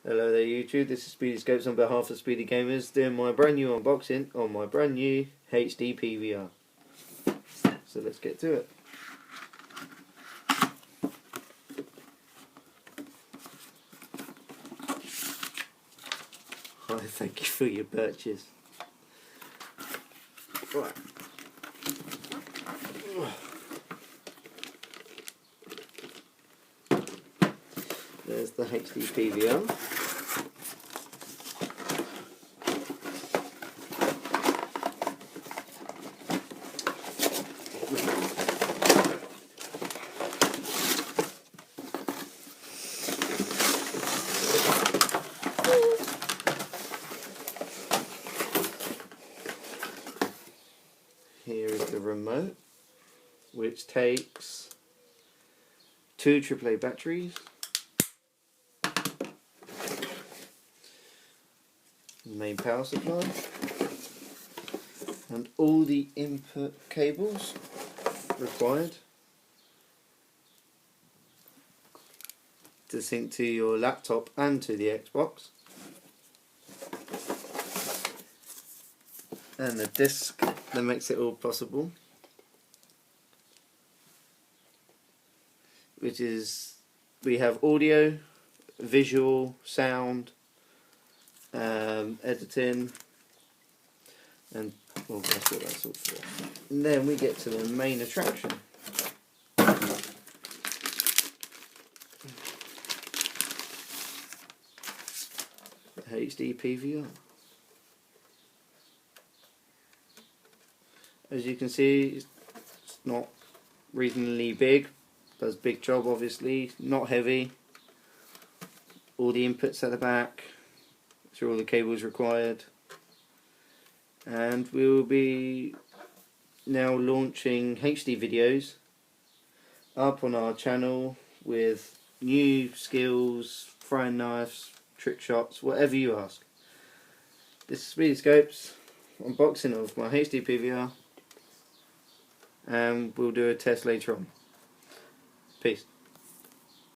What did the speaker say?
Hello there YouTube, this is Speedy Scopes on behalf of Speedy Gamers doing my brand new unboxing on my brand new HD PVR. So let's get to it. Hi, thank you for your purchase. Right. There's the HD PVR. Here is the remote, which takes two AAA batteries, main power supply, and all the input cables required to sync to your laptop and to the Xbox, and the disc that makes it all possible, which is we have audio, visual, sound, editing, and well, that's what that's all for. And then we get to the main attraction. The HD PVR. As you can see, it's not reasonably big. Does big job, obviously. Not heavy. All the inputs at the back. Through all the cables required. And we will be now launching HD videos up on our channel with new skills, throwing knives, trick shots, whatever you ask. This is Speedy Scopes unboxing of my HD PVR. And we'll do a test later on. Peace.